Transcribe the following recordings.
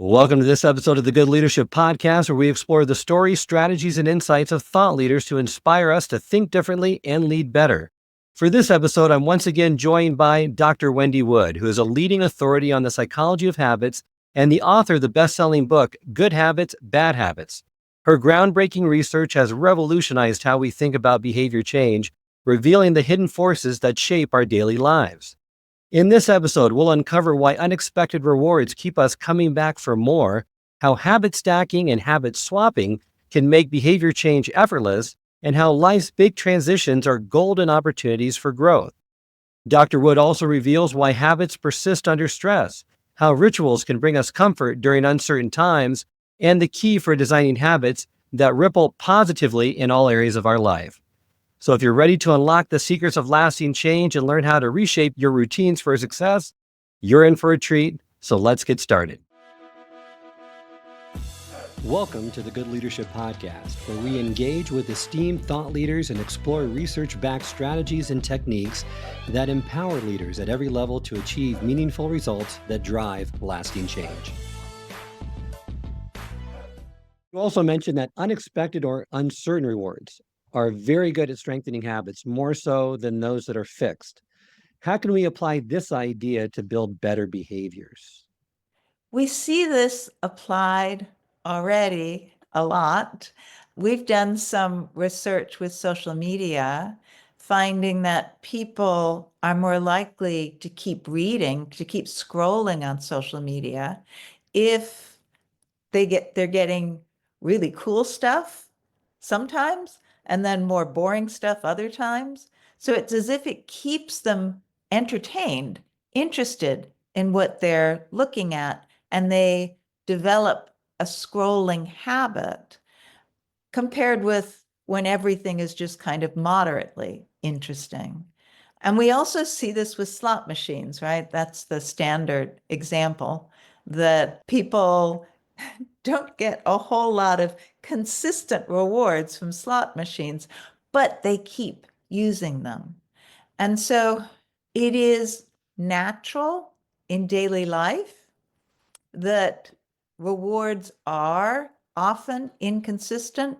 Welcome to this episode of the Good Leadership Podcast, where we explore the stories, strategies, and insights of thought leaders to inspire us to think differently and lead better. For this episode, I'm once again joined by Dr. Wendy Wood, who is a leading authority on the psychology of habits and the author of the best-selling book, Good Habits, Bad Habits. Her groundbreaking research has revolutionized how we think about behavior change, revealing the hidden forces that shape our daily lives. In this episode, we'll uncover why unexpected rewards keep us coming back for more, how habit stacking and habit swapping can make behavior change effortless, and how life's big transitions are golden opportunities for growth. Dr. Wood also reveals why habits persist under stress, how rituals can bring us comfort during uncertain times, and the key for designing habits that ripple positively in all areas of our life. So if you're ready to unlock the secrets of lasting change and learn how to reshape your routines for success, you're in for a treat. So let's get started. Welcome to the Good Leadership Podcast, where we engage with esteemed thought leaders and explore research-backed strategies and techniques that empower leaders at every level to achieve meaningful results that drive lasting change. You also mentioned that unexpected or uncertain rewards are very good at strengthening habits, more so than those that are fixed. How can we apply this idea to build better behaviors? We see this applied already a lot. We've done some research with social media, finding that people are more likely to keep reading, to keep scrolling on social media if they're getting really cool stuff sometimes, and then more boring stuff other times. So it's as if it keeps them entertained, interested in what they're looking at, and they develop a scrolling habit compared with when everything is just kind of moderately interesting. And we also see this with slot machines, right? That's the standard example, that people don't get a whole lot of consistent rewards from slot machines, but they keep using them. And so it is natural in daily life that rewards are often inconsistent.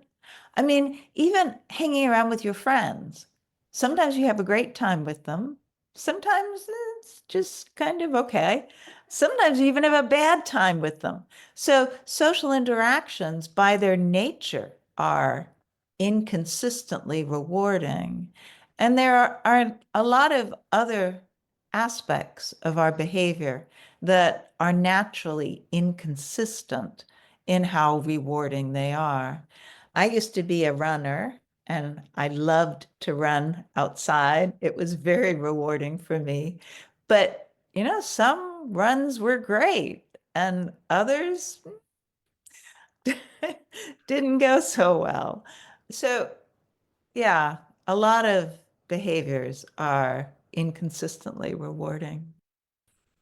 I mean, even hanging around with your friends, sometimes you have a great time with them. Sometimes it's just kind of okay. Sometimes you even have a bad time with them. So social interactions by their nature are inconsistently rewarding. And there are a lot of other aspects of our behavior that are naturally inconsistent in how rewarding they are. I used to be a runner and I loved to run outside. It was very rewarding for me. But, some runs were great and others didn't go so well. So, yeah, a lot of behaviors are inconsistently rewarding.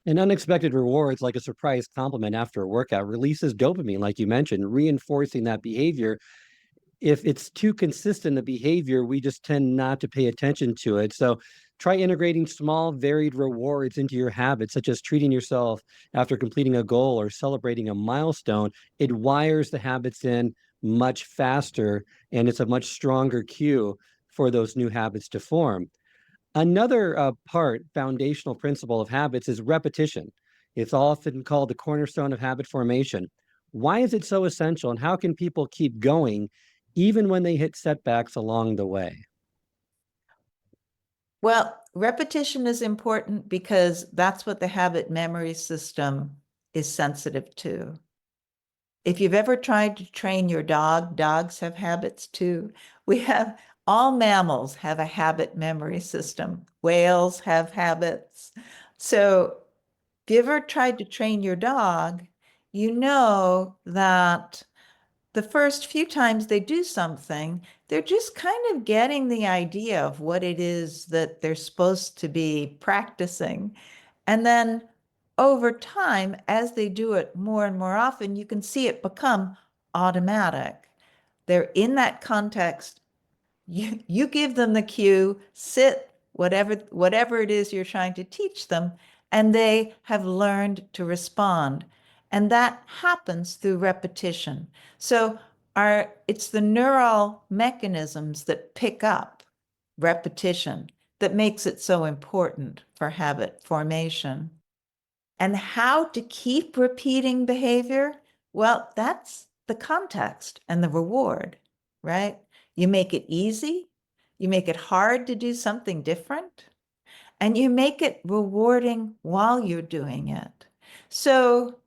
And unexpected rewards, like a surprise compliment after a workout, releases dopamine, like you mentioned, reinforcing that behavior. If it's too consistent a behavior, we just tend not to pay attention to it. So try integrating small, varied rewards into your habits, such as treating yourself after completing a goal or celebrating a milestone. It wires the habits in much faster, and it's a much stronger cue for those new habits to form. Another foundational principle of habits is repetition. It's often called the cornerstone of habit formation. Why is it so essential, and how can people keep going even when they hit setbacks along the way? Well, repetition is important because that's what the habit memory system is sensitive to. If you've ever tried to train your dog, dogs have habits too. All mammals have a habit memory system. Whales have habits. So if you ever tried to train your dog, you know that the first few times they do something, they're just kind of getting the idea of what it is that they're supposed to be practicing. And then over time, as they do it more and more often, you can see it become automatic. They're in that context. You give them the cue, sit, whatever it is you're trying to teach them, and they have learned to respond. And that happens through repetition. So it's the neural mechanisms that pick up repetition that makes it so important for habit formation. And how to keep repeating behavior? Well, that's the context and the reward, right? You make it easy, you make it hard to do something different, and you make it rewarding while you're doing it. So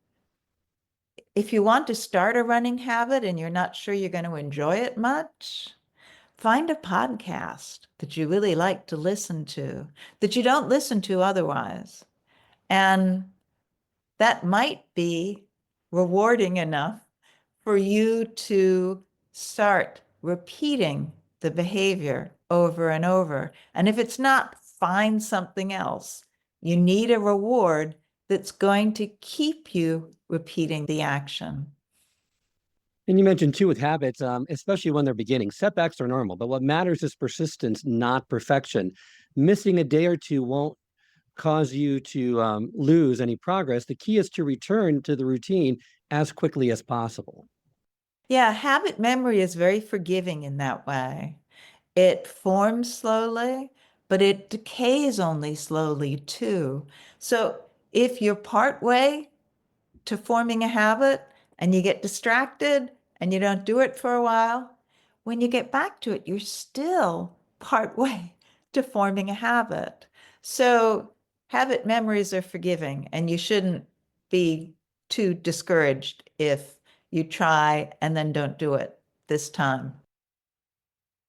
if you want to start a running habit and you're not sure you're going to enjoy it much, find a podcast that you really like to listen to, that you don't listen to otherwise. And that might be rewarding enough for you to start repeating the behavior over and over. And if it's not, find something else. You need a reward that's going to keep you repeating the action. And you mentioned too with habits, especially when they're beginning, setbacks are normal, but what matters is persistence, not perfection. Missing a day or two won't cause you to lose any progress. The key is to return to the routine as quickly as possible. Yeah, habit memory is very forgiving in that way. It forms slowly, but it decays only slowly too. So if you're part way to forming a habit and you get distracted and you don't do it for a while, when you get back to it, you're still part way to forming a habit. So habit memories are forgiving, and you shouldn't be too discouraged if you try and then don't do it this time.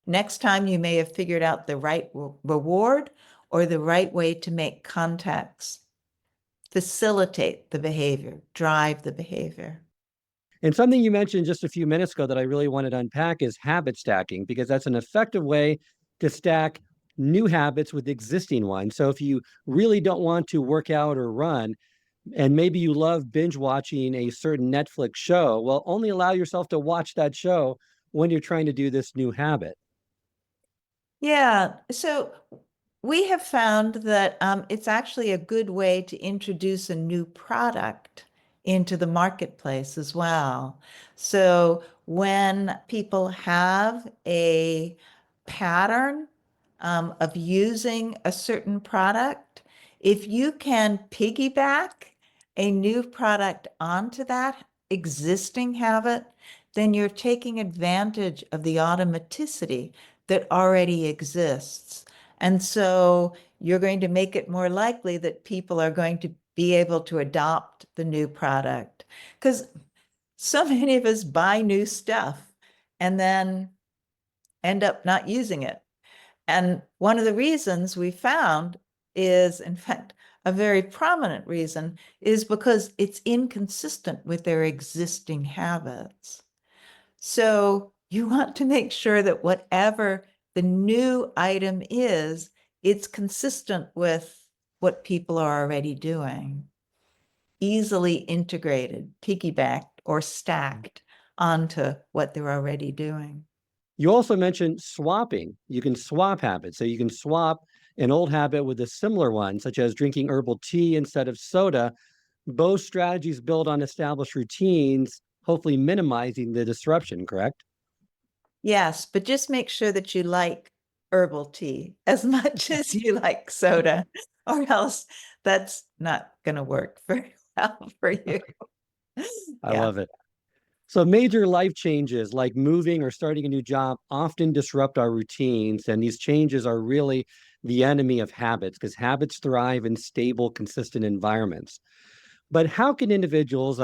Next time, you may have figured out the right reward or the right way to make contacts, facilitate the behavior, drive the behavior. And something you mentioned just a few minutes ago that I really wanted to unpack is habit stacking, because that's an effective way to stack new habits with existing ones. So if you really don't want to work out or run, and maybe you love binge watching a certain Netflix show, well, only allow yourself to watch that show when you're trying to do this new habit. Yeah, so we have found that it's actually a good way to introduce a new product into the marketplace as well. So when people have a pattern of using a certain product, if you can piggyback a new product onto that existing habit, then you're taking advantage of the automaticity that already exists. And so you're going to make it more likely that people are going to be able to adopt the new product. Because so many of us buy new stuff and then end up not using it. And one of the reasons we found is, in fact, a very prominent reason, is because it's inconsistent with their existing habits. So you want to make sure that whatever the new item is, it's consistent with what people are already doing, easily integrated, piggybacked, or stacked onto what they're already doing. You also mentioned swapping. You can swap habits. So you can swap an old habit with a similar one, such as drinking herbal tea instead of soda. Both strategies build on established routines, hopefully minimizing the disruption, correct? Yes, but just make sure that you like herbal tea as much as you like soda, or else that's not going to work very well for you. I Yeah. love it. So, major life changes like moving or starting a new job often disrupt our routines. And these changes are really the enemy of habits, because habits thrive in stable, consistent environments. But how can individuals,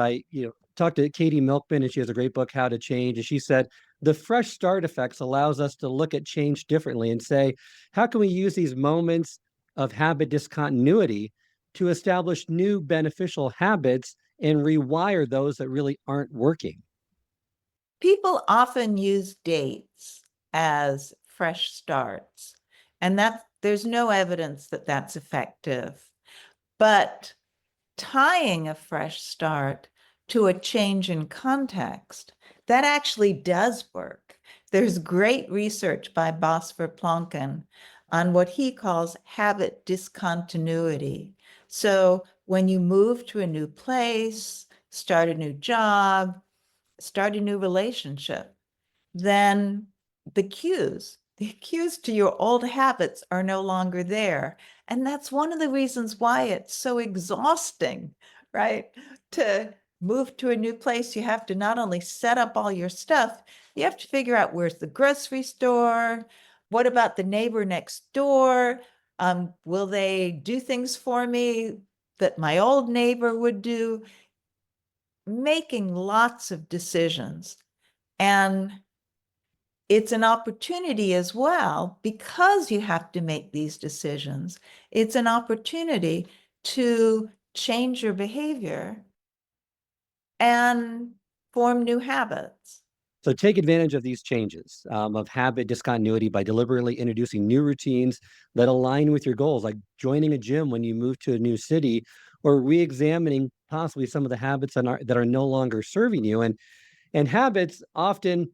talked to Katie Milkman, and she has a great book, How to Change. And she said, the fresh start effects allows us to look at change differently and say, how can we use these moments of habit discontinuity to establish new beneficial habits and rewire those that really aren't working? People often use dates as fresh starts, and that there's no evidence that that's effective. But tying a fresh start to a change in context, that actually does work. There's great research by Bosfor Plonkin on what he calls habit discontinuity. So when you move to a new place, start a new job, start a new relationship, then the cues to your old habits are no longer there. And that's one of the reasons why it's so exhausting, right? To move to a new place, you have to not only set up all your stuff, you have to figure out where's the grocery store, what about the neighbor next door? Will they do things for me that my old neighbor would do? Making lots of decisions. And it's an opportunity as well, because you have to make these decisions. It's an opportunity to change your behavior and form new habits. So take advantage of these changes of habit discontinuity by deliberately introducing new routines that align with your goals, like joining a gym when you move to a new city, or re-examining possibly some of the habits that are no longer serving you. And habits often,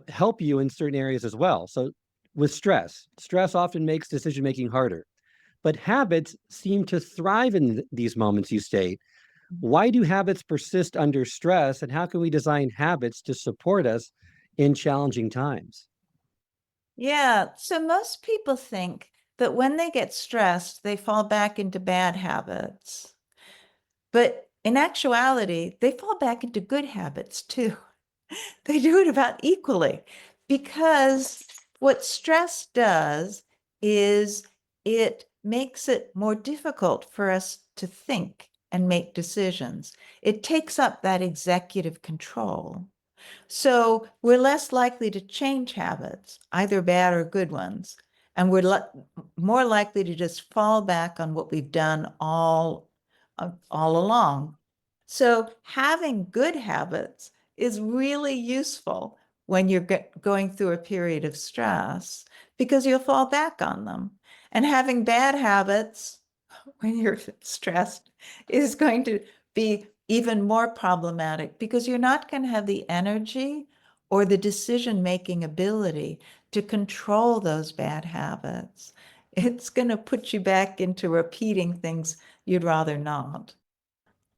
help you in certain areas as well. So with stress often makes decision making harder, but habits seem to thrive in these moments you state. Why do habits persist under stress, and how can we design habits to support us in challenging times? Yeah, so most people think that when they get stressed, they fall back into bad habits. But in actuality, they fall back into good habits too. They do it about equally, because what stress does is it makes it more difficult for us to think and make decisions. It takes up that executive control. So we're less likely to change habits, either bad or good ones. And we're more likely to just fall back on what we've done all along. So having good habits is really useful when you're going through a period of stress, because you'll fall back on them. And having bad habits when you're stressed is going to be even more problematic, because you're not going to have the energy or the decision-making ability to control those bad habits. It's going to put you back into repeating things you'd rather not.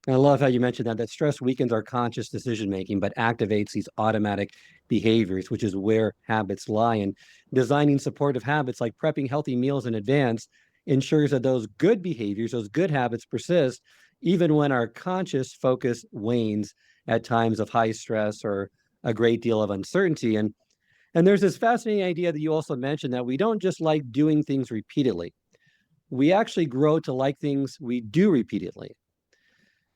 And I love how you mentioned that stress weakens our conscious decision making, but activates these automatic behaviors, which is where habits lie. And designing supportive habits like prepping healthy meals in advance ensures that those good behaviors, those good habits persist, even when our conscious focus wanes at times of high stress or a great deal of uncertainty. And there's this fascinating idea that you also mentioned, that we don't just like doing things repeatedly. We actually grow to like things we do repeatedly.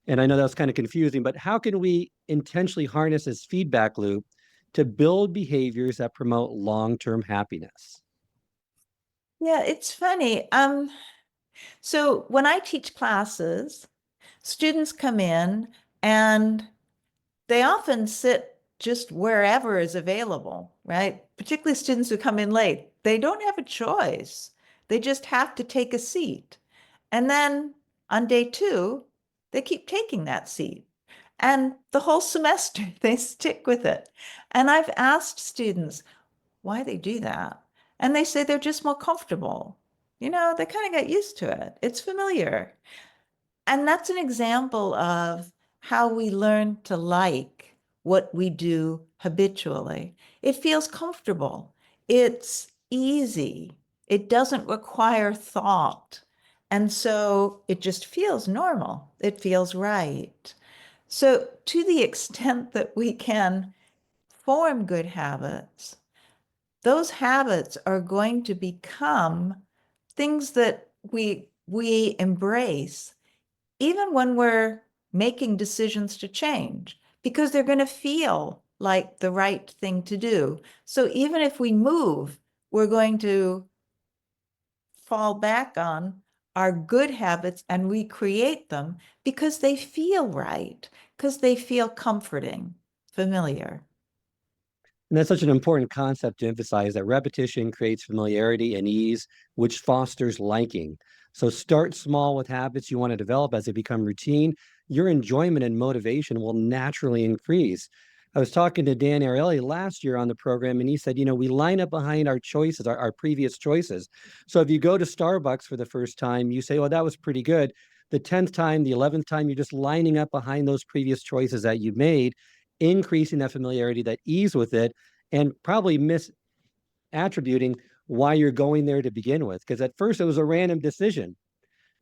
And I know that's kind of confusing, but how can we intentionally harness this feedback loop to build behaviors that promote long-term happiness? Yeah, it's funny. So when I teach classes, students come in and they often sit just wherever is available, right? Particularly students who come in late. They don't have a choice. They just have to take a seat. And then on day 2, they keep taking that seat. And the whole semester, they stick with it. And I've asked students why they do that. And they say they're just more comfortable. They kind of got used to it. It's familiar. And that's an example of how we learn to like what we do habitually. It feels comfortable. It's easy. It doesn't require thought. And so it just feels normal. It feels right. So to the extent that we can form good habits, those habits are going to become things that we embrace, even when we're making decisions to change, because they're going to feel like the right thing to do. So even if we move, we're going to fall back on our good habits and recreate them, because they feel right, because they feel comforting, familiar. And that's such an important concept to emphasize, that repetition creates familiarity and ease, which fosters liking. So start small with habits you want to develop. As they become routine, your enjoyment and motivation will naturally increase. I was talking to Dan Ariely last year on the program, and he said, we line up behind our choices, our previous choices. So if you go to Starbucks for the first time, you say, well, that was pretty good. the 10th time, the 11th time, you're just lining up behind those previous choices that you made, increasing that familiarity, that ease with it, and probably misattributing why you're going there to begin with. Because at first it was a random decision,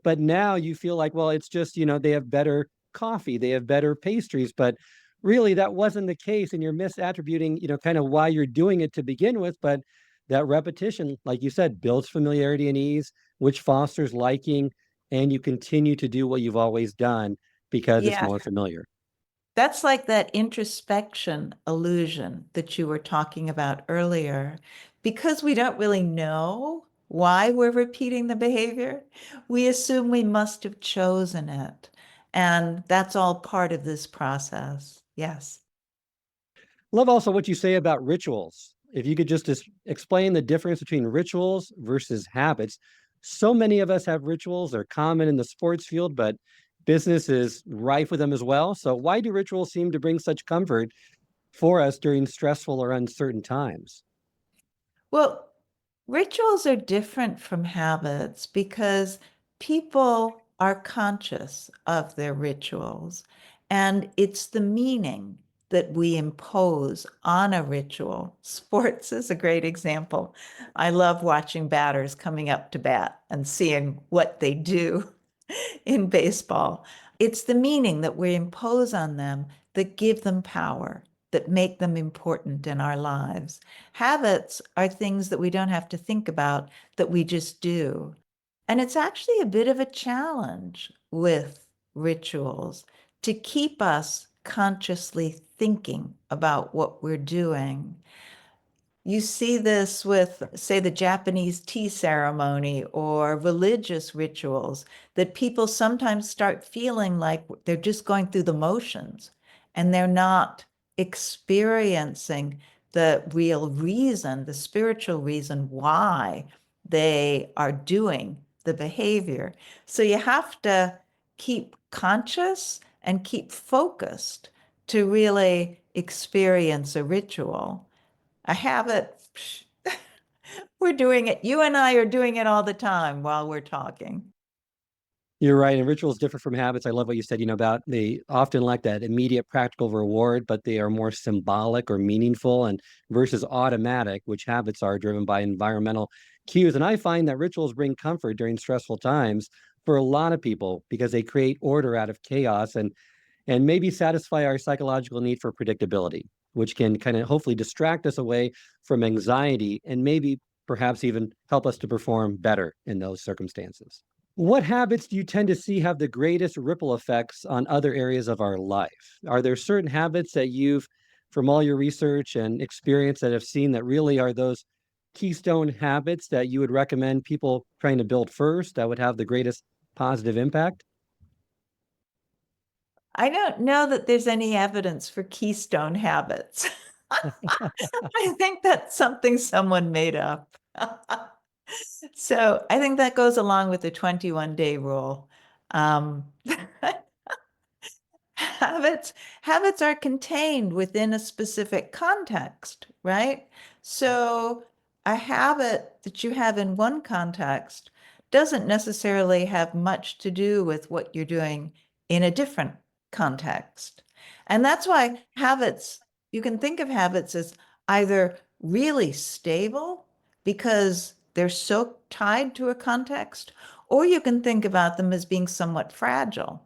but now you feel like, well, it's just, they have better coffee, they have better pastries, but really that wasn't the case. And you're misattributing, kind of why you're doing it to begin with. But that repetition, like you said, builds familiarity and ease, which fosters liking, and you continue to do what you've always done because it's Yeah, more familiar. that's like that introspection illusion that you were talking about earlier. Because we don't really know why we're repeating the behavior, we assume we must have chosen it. And that's all part of this process. Yes. Love also what you say about rituals. If you could just explain the difference between rituals versus habits. So many of us have rituals, they're common in the sports field, but business is rife with them as well. So, why do rituals seem to bring such comfort for us during stressful or uncertain times? Well, rituals are different from habits because people are conscious of their rituals, and it's the meaning that we impose on a ritual. Sports is a great example. I love watching batters coming up to bat and seeing what they do in baseball. It's the meaning that we impose on them that give them power, that make them important in our lives. Habits are things that we don't have to think about, that we just do. And it's actually a bit of a challenge with rituals to keep us consciously thinking about what we're doing. You see this with, say, the Japanese tea ceremony or religious rituals, that people sometimes start feeling like they're just going through the motions and they're not experiencing the real reason, the spiritual reason why they are doing the behavior. So you have to keep conscious and keep focused to really experience a ritual. A habit, we're doing it. You and I are doing it all the time while we're talking. You're right. And rituals differ from habits. I love what you said, about they often lack that immediate practical reward, but they are more symbolic or meaningful and versus automatic, which habits are driven by environmental cues. And I find that rituals bring comfort during stressful times for a lot of people because they create order out of chaos and maybe satisfy our psychological need for predictability, which can kind of hopefully distract us away from anxiety and maybe perhaps even help us to perform better in those circumstances. What habits do you tend to see have the greatest ripple effects on other areas of our life? Are there certain habits that you've, from all your research and experience, that have seen that really are those keystone habits that you would recommend people trying to build first that would have the greatest positive impact? I don't know that there's any evidence for keystone habits. I think that's something someone made up. So I think that goes along with the 21-day rule. Um, habits are contained within a specific context, right? So a habit that you have in one context doesn't necessarily have much to do with what you're doing in a different context. And that's why habits, you can think of habits as either really stable because they're so tied to a context, or you can think about them as being somewhat fragile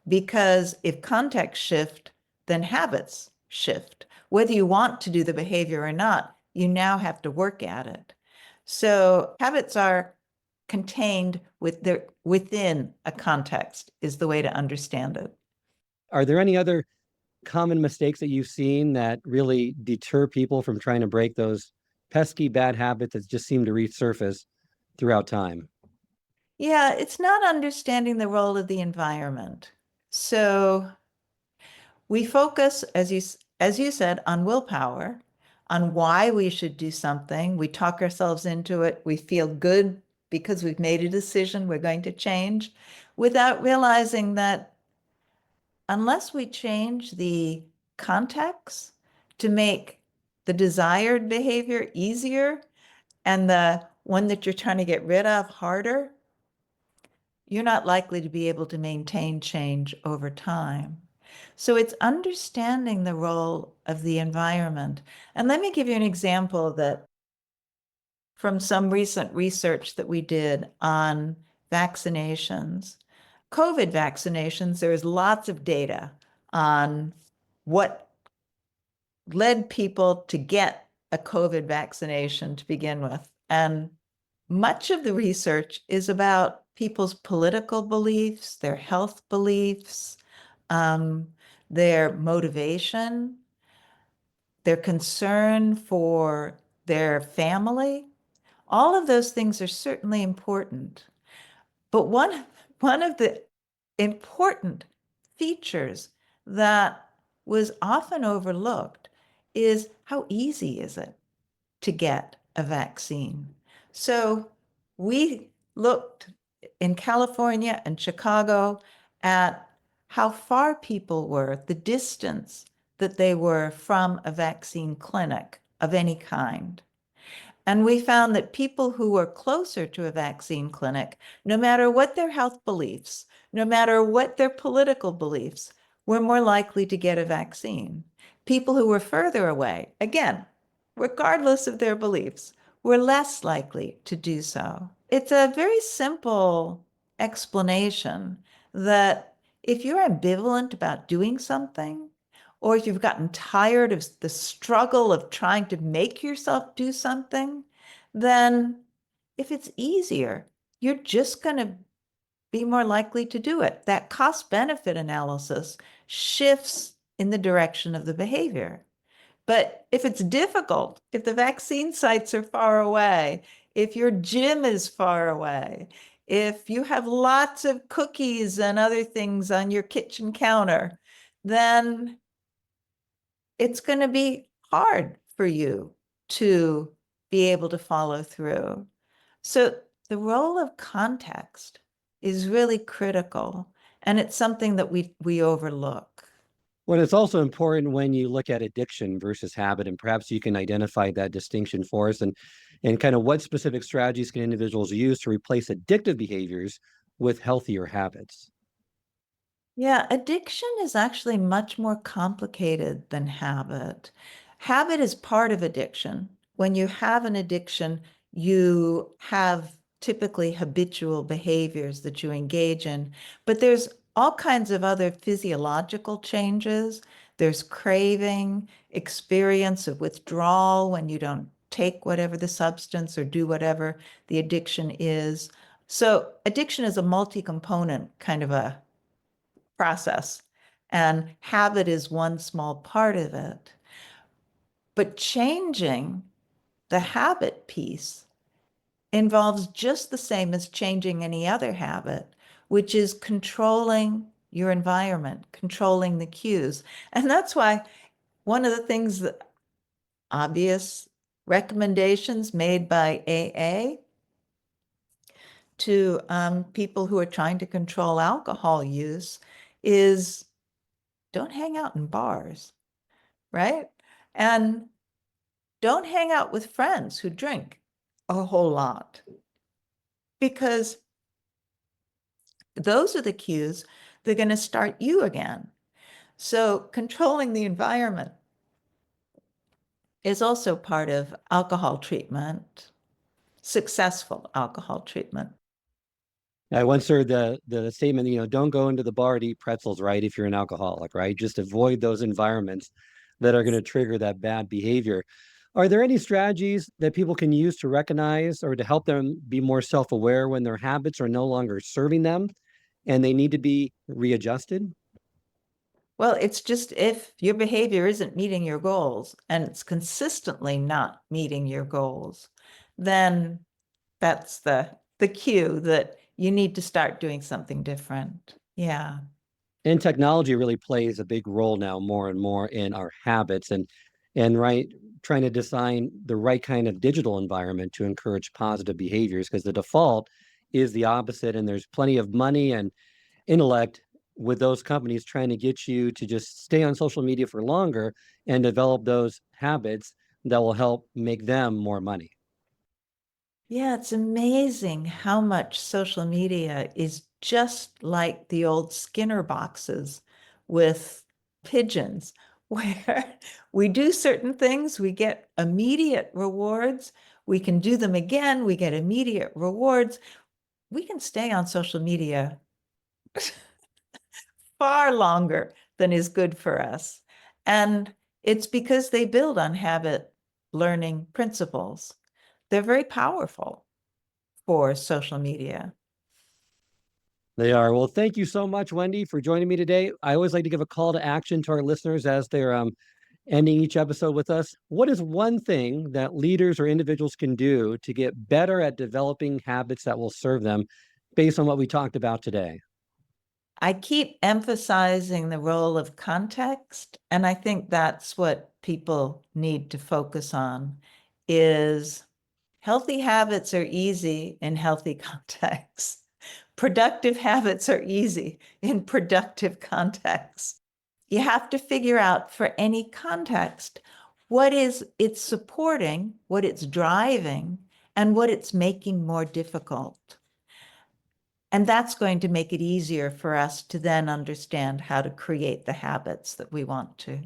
because if context shift, then habits shift. Whether you want to do the behavior or not, you now have to work at it. So habits are contained within a context is the way to understand it. Are there any other common mistakes that you've seen that really deter people from trying to break those pesky bad habits that just seem to resurface throughout time? Yeah, it's not understanding the role of the environment. So we focus, as you said, on willpower, on why we should do something. We talk ourselves into it. We feel good because we've made a decision we're going to change without realizing that unless we change the context to make the desired behavior easier and the one that you're trying to get rid of harder, you're not likely to be able to maintain change over time. So it's understanding the role of the environment. And let me give you an example that from some recent research that we did on vaccinations. COVID vaccinations, there's lots of data on what led people to get a COVID vaccination to begin with. And much of the research is about people's political beliefs, their health beliefs, their motivation, their concern for their family. All of those things are certainly important. But one of the important features that was often overlooked is how easy is it to get a vaccine. So we looked in California and Chicago at how far people were, the distance that they were from a vaccine clinic of any kind. And we found that people who were closer to a vaccine clinic, no matter what their health beliefs, no matter what their political beliefs, were more likely to get a vaccine. People who were further away, again, regardless of their beliefs, were less likely to do so. It's a very simple explanation that if you're ambivalent about doing something, or if you've gotten tired of the struggle of trying to make yourself do something, then if it's easier, you're just going to be more likely to do it. That cost-benefit analysis shifts in the direction of the behavior. But if it's difficult, if the vaccine sites are far away, if your gym is far away, if you have lots of cookies and other things on your kitchen counter, then it's going to be hard for you to be able to follow through. So the role of context is really critical, and it's something that we overlook. Well, it's also important when you look at addiction versus habit, and perhaps you can identify that distinction for us and kind of what specific strategies can individuals use to replace addictive behaviors with healthier habits. Yeah, addiction is actually much more complicated than habit. Habit is part of addiction. When you have an addiction, you have typically habitual behaviors that you engage in, but there's all kinds of other physiological changes. There's craving, experience of withdrawal when you don't take whatever the substance or do whatever the addiction is. So addiction is a multi-component kind of a process, and habit is one small part of it. But changing the habit piece involves just the same as changing any other habit, which is controlling your environment, controlling the cues. And that's why one of the things that obvious recommendations made by AA to people who are trying to control alcohol use is don't hang out in bars, right? And don't hang out with friends who drink a whole lot, because those are the cues that are going to start you again. So controlling the environment is also part of alcohol treatment, successful alcohol treatment. I once heard the statement, don't go into the bar to eat pretzels, right? If you're an alcoholic, right? Just avoid those environments that are going to trigger that bad behavior. Are there any strategies that people can use to recognize or to help them be more self-aware when their habits are no longer serving them and they need to be readjusted? Well, it's just if your behavior isn't meeting your goals and it's consistently not meeting your goals, then that's the cue that you need to start doing something different. Yeah. And technology really plays a big role now more and more in our habits and right trying to design the right kind of digital environment to encourage positive behaviors because the default is the opposite and there's plenty of money and intellect with those companies trying to get you to just stay on social media for longer and develop those habits that will help make them more money. Yeah, it's amazing how much social media is just like the old Skinner boxes with pigeons, where we do certain things, we get immediate rewards. We can do them again, we get immediate rewards. We can stay on social media far longer than is good for us. And it's because they build on habit learning principles. They're very powerful for social media. They are. Well, thank you so much, Wendy, for joining me today. I always like to give a call to action to our listeners as they're ending each episode with us. What is one thing that leaders or individuals can do to get better at developing habits that will serve them based on what we talked about today? I keep emphasizing the role of context, and I think that's what people need to focus on is healthy habits are easy in healthy contexts. Productive habits are easy in productive contexts. You have to figure out for any context what is it's supporting, what it's driving, and what it's making more difficult. And that's going to make it easier for us to then understand how to create the habits that we want to.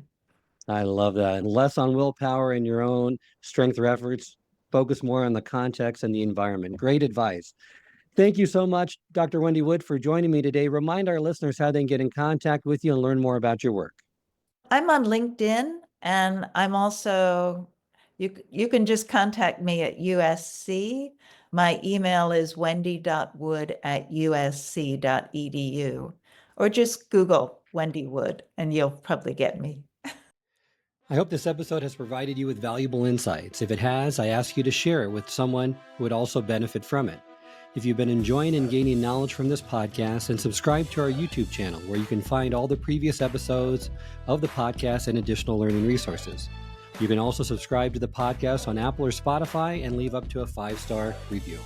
I love that. And less on willpower and your own strength or efforts. Focus more on the context and the environment. Great advice. Thank you so much, Dr. Wendy Wood, for joining me today. Remind our listeners how they can get in contact with you and learn more about your work. I'm on LinkedIn, and I'm also, you can just contact me at USC. My email is wendy.wood@usc.edu, or just Google Wendy Wood and you'll probably get me. I hope this episode has provided you with valuable insights. If it has, I ask you to share it with someone who would also benefit from it. If you've been enjoying and gaining knowledge from this podcast, then subscribe to our YouTube channel where you can find all the previous episodes of the podcast and additional learning resources. You can also subscribe to the podcast on Apple or Spotify and leave up to a 5-star review.